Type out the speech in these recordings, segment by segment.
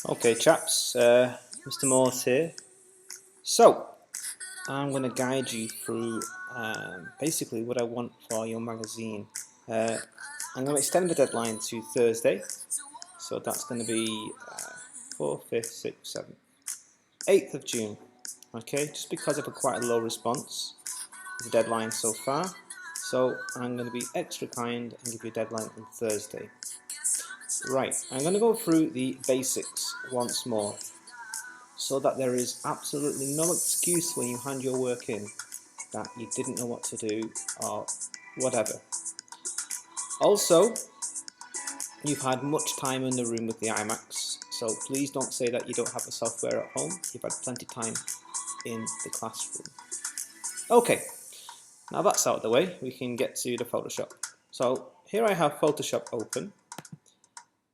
Okay, chaps, Mr. Morse here. So, I'm going to guide you through basically what I want for your magazine. I'm going to extend the deadline to Thursday, so that's going to be 4th, 5th, 6th, 7th, 8th of June. Okay, just because of a quite a low response, the deadline so far. So I'm going to be extra kind and give you a deadline on Thursday. Right, I'm going to go through the basics once more, so that there is absolutely no excuse when you hand your work in that you didn't know what to do or whatever. Also, you've had much time in the room with the iMacs, so please don't say that you don't have the software at home. You've had plenty of time in the classroom. Okay, now that's out of the way, we can get to the Photoshop. So here I have Photoshop open,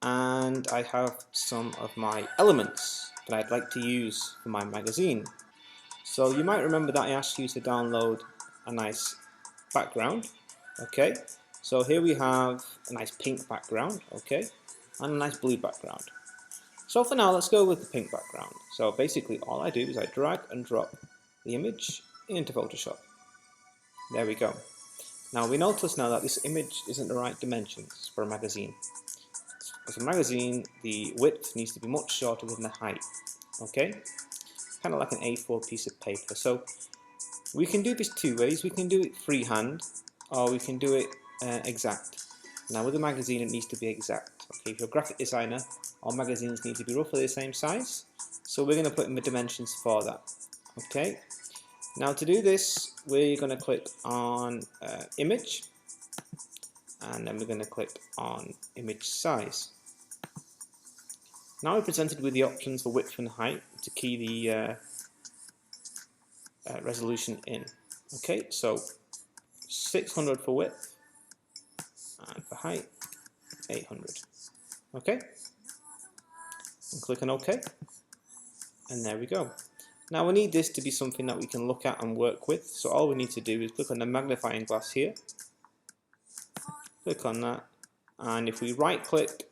and I have some of my elements that I'd like to use for my magazine. So you might remember that I asked you to download a nice background. Okay, so here we have a nice pink background, okay, and a nice blue background. So for now, let's go with the pink background. So basically all I do is I drag and drop the image into Photoshop. There we go. Now we notice now that this image isn't the right dimensions for a magazine. For a magazine, the width needs to be much shorter than the height, okay? Kind of like an A4 piece of paper. So we can do this two ways. We can do it freehand, or we can do it exact. Now with a magazine it needs to be exact. Okay, if you're a graphic designer, all magazines need to be roughly the same size, so we're going to put in the dimensions for that. Okay, now to do this we're going to click on image, and then we're going to click on image size. Now we're presented with the options for width and height to key the resolution in. Okay, so 600 for width, and for height 800. Okay, and click on OK, and there we go. Now we need this to be something that we can look at and work with, so all we need to do is click on the magnifying glass here, click on that, and if we right click,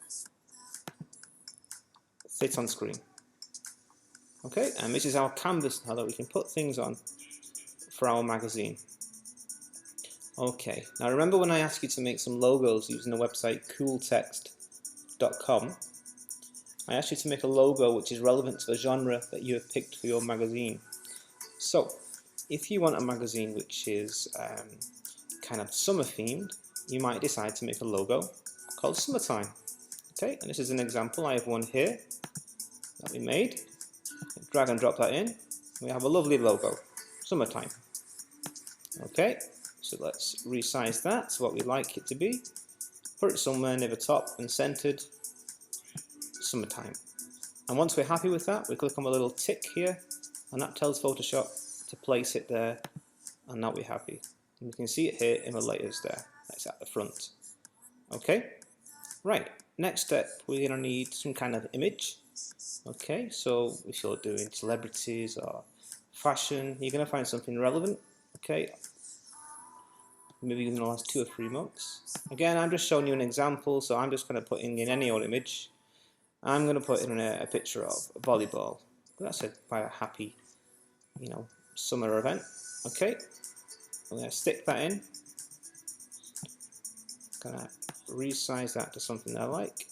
fit on screen. Okay, and this is our canvas now that we can put things on for our magazine. Okay, now remember when I asked you to make some logos using the website cooltext.com, I asked you to make a logo which is relevant to the genre that you have picked for your magazine. So, if you want a magazine which is kind of summer themed, you might decide to make a logo called Summertime. Okay, and this is an example. I have one here that we made. Drag and drop that in. We have a lovely logo, Summertime. Okay, so let's resize that to what we like it to be. Put it somewhere near the top and centered, Summertime. And once we're happy with that, we click on the little tick here, and that tells Photoshop to place it there, and now we're happy. And you can see it here in the layers there. That's at the front. Okay, right. Next step, we're going to need some kind of image. Okay, so if you're doing celebrities or fashion, you're going to find something relevant. Okay, maybe in the last 2 or 3 months. Again, I'm just showing you an example, so I'm just going to put in any old image. I'm going to put in a picture of volleyball. That's quite a happy, summer event. Okay, I'm going to stick that in. Going to resize that to something I like.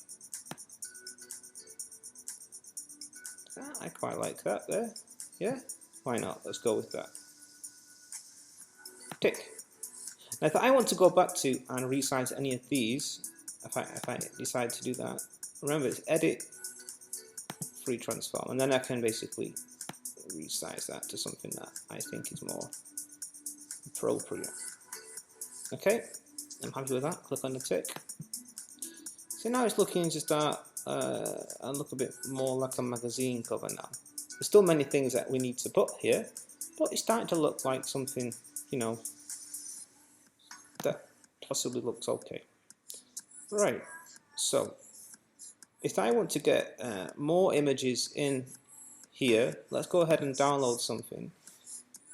I quite like that there. Yeah, why not? Let's go with that. Tick. Now, if I want to go back to and resize any of these, if I decide to do that, remember it's Edit, Free Transform, and then I can basically resize that to something that I think is more appropriate. Okay, I'm happy with that. Click on the tick. So now it's looking to start and look a bit more like a magazine cover now. There's still many things that we need to put here, but it's starting to look like something, that possibly looks okay. Right, so if I want to get more images in here, let's go ahead and download something.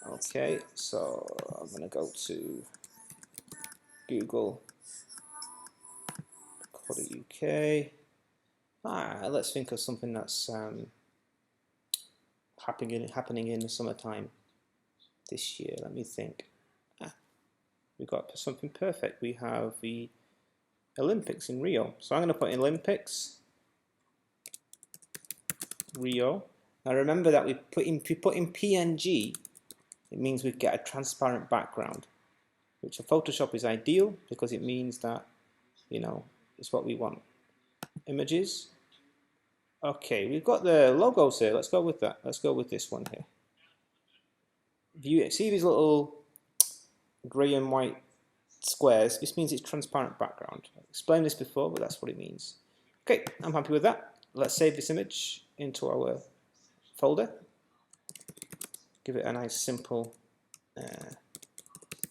Okay, so I'm going to go to Google.UK. Let's think of something that's happening in the summertime this year. Let me think. We've got something perfect. We have the Olympics in Rio. So I'm going to put in Olympics, Rio. Now remember that if we put in PNG, it means we get a transparent background, which for Photoshop is ideal because it means that, you know, it's what we want. Images. Okay, we've got the logos here. Let's go with that. Let's go with this one here. View it. See these little grey and white squares? This means it's transparent background. I've explained this before, but that's what it means. Okay, I'm happy with that. Let's save this image into our folder. Give it a nice simple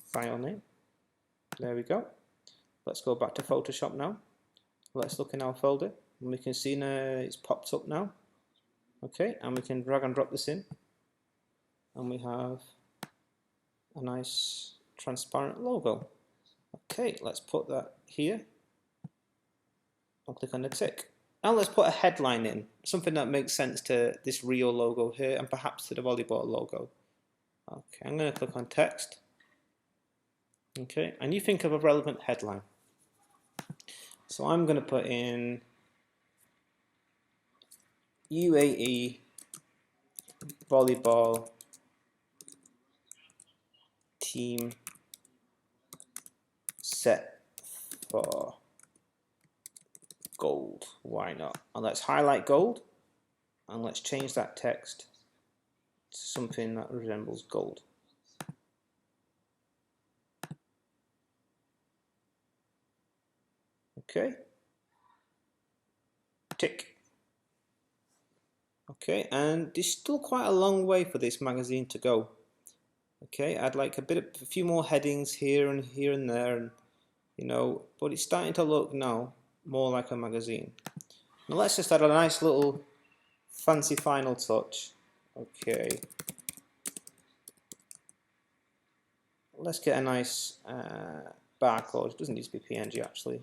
file name. There we go. Let's go back to Photoshop now. Let's look in our folder, and we can see it's popped up now. Okay, and we can drag and drop this in, and we have a nice transparent logo. Okay, let's put that here. I'll click on the tick. Now let's put a headline in, something that makes sense to this Rio logo here, and perhaps to the volleyball logo. Okay, I'm going to click on text. Okay, and you think of a relevant headline. So I'm going to put in UAE volleyball team set for gold. Why not? And let's highlight gold, and let's change that text to something that resembles gold. Okay. Tick. Okay, and there's still quite a long way for this magazine to go. Okay, I'd like a few more headings here and there, and you know, but it's starting to look now more like a magazine. Now let's just add a nice little fancy final touch. Okay, let's get a nice barcode. It doesn't need to be PNG actually.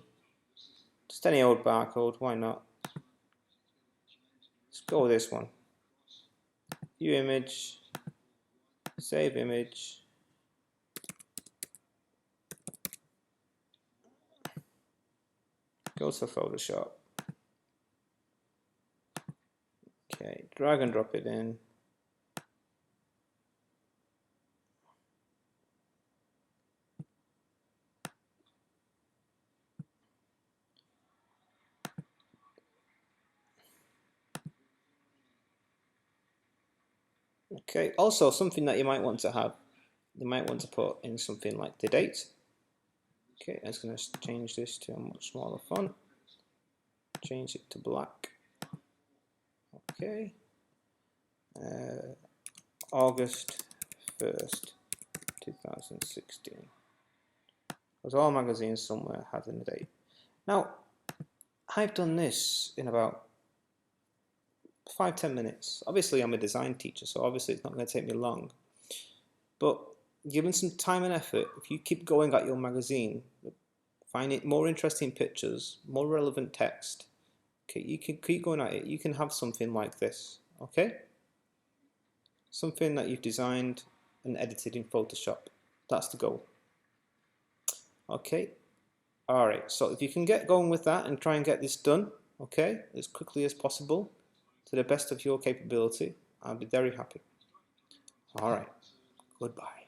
Just any old barcode, why not? Let's go with this one. View image, save image. Go to Photoshop. Okay, drag and drop it in. Okay, also something that you might want to have, you might want to put in something like the date. Okay, I'm going to change this to a much smaller font. Change it to black. Okay. August 1st, 2016. Because all magazines somewhere have the date. Now, I've done this in about 5-10 minutes. Obviously, I'm a design teacher, so obviously it's not going to take me long. But given some time and effort, if you keep going at your magazine, find it more interesting pictures, more relevant text, okay, you can keep going at it. You can have something like this, okay? Something that you've designed and edited in Photoshop. That's the goal. Okay, alright, so if you can get going with that and try and get this done, okay, as quickly as possible, to the best of your capability, I'll be very happy. Alright, goodbye.